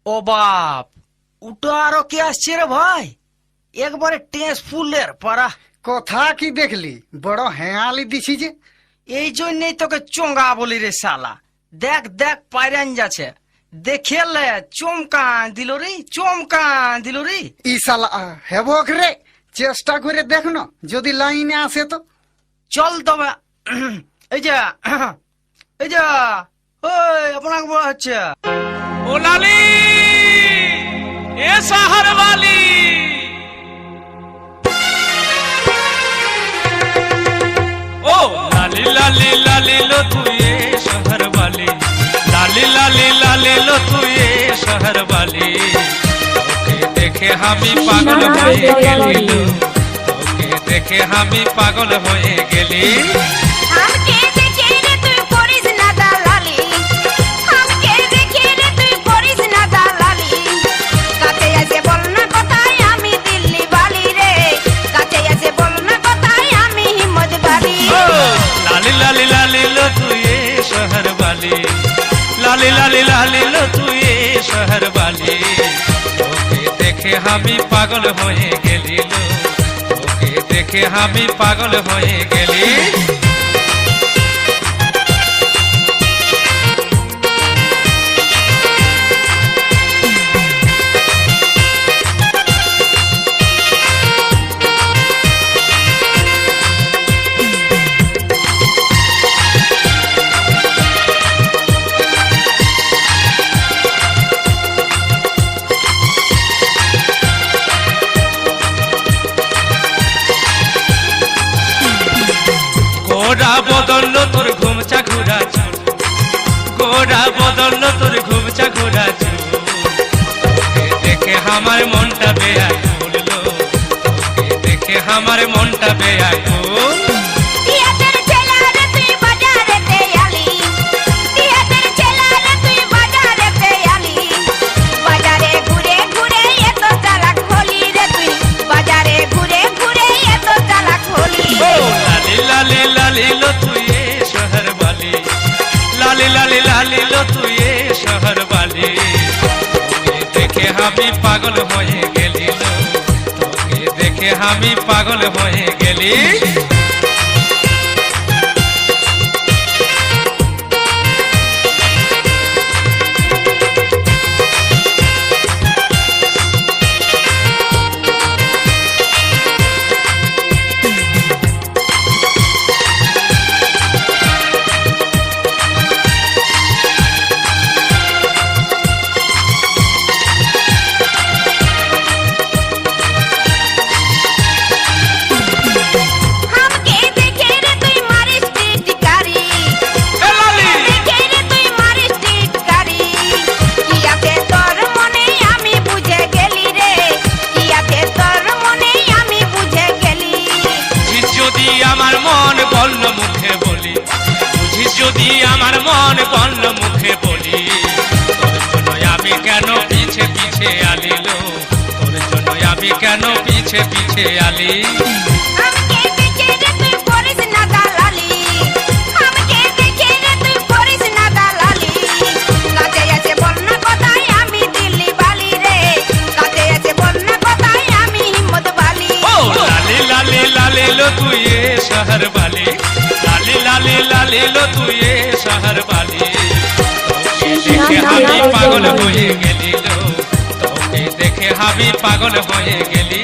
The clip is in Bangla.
ও বাপ, ওটা আরো কে আসছে রে ভাই? একবারে টেস ফুলের পারা। কথা কি দেখলি? বড় হেঁয়ালি দিছি যে। এই জন্যই তোকে চোঙ্গা বলি রে শালা। দেখ দেখ পাইরান যাচ্ছে, দেখেলে চমকান দিল রে, চমকান দিল রে। ই শালা হেবক রে, চেষ্টা করে দেখ না, যদি লাইনে আসে তো। চল তবে। এই যে এই যে ওই আপনাকে বলা হচ্ছে। ও লালি, এ শহর वाली, ও লালি লালি লালি লো তুই এ শহর वाली, লালি লালি লালি লো তুই এ শহর वाली। তোকে দেখে আমি পাগল হয়ে গেলি, তোকে দেখে আমি পাগল হয়ে গেলি। हमके देखे रे तुई करिस ना दालाली, हमके देखे रे तुई करिस ना दालाली। काते ऐसे बोलना কথাই আমি দিল্লি বালি রে, কাতে ऐसे बोलना কথাই আমি হিম্মত বালি। लाली लाली लाली लो तू ये शहर वाली, लाली लाली लाली लो तू ये शहर वाली। তোকে দেখে আমি পাগল হয়ে গেলি, তোকে দেখে আমি পাগল হয়ে গেলি। গোরা বদল তোর ঘুমচা ঘুরা চুল, গোরা বদল তোর ঘুমচা ঘুরা চুল। তোকে দেখে আমার মনটা বেয়াকুল লো, তোকে দেখে আমার মনটা বেয়াকুল। তিয়াদের ছেলা রে তুই বাজারেতে আলি, তিয়াদের ছেলা রে তুই বাজারেতে আলি। বাজারে ঘুরে ঘুরে এত চালাক হলি রে তুই, বাজারে ঘুরে ঘুরে এত চালাক হলি। লালি লালি লালি লো তুই এ শহর वाली, লালি লালি লালি লো তুই এ শহর वाली। তোকে দেখে আমি পাগল হয়ে গেলি লো, তোকে দেখে আমি পাগল হয়ে গেলি। हमके देखे रे तुई मारिस टिटकारी, এ লালি, দেখে রে তুই মারিস টিটকারি। কিয়াতে তোর মনে আমি বুঝে গেলি রে, কিয়াতে তোর মনে আমি বুঝে গেলি। বুঝিস যদি আমার মন বলল মুখে বলি, বুঝিস যদি আমার মন বলল মুখে বলি। তোর জন্য আমি কেন পিছে পিছে আলি লো, তোর জন্য আমি কেন পিছে পিছে আলি। हमके देखे रे तुई करिस ना दालाली, हमके देखे रे तुई करिस ना दालाली। काते ऐसे बोलना কথাই আমি দিল্লি বালি রে, কাতে ऐसे बोलना কথাই আমি হিম্মত বালি। ও লালি লালি লালি লো তুই এ শহর वाली, লালি লালি লালি লো তুই এ শহর वाली। তোকে দেখে আমি পাগল হয়ে গেলি লো, তোকে দেখে আমি পাগল হয়ে গেলি।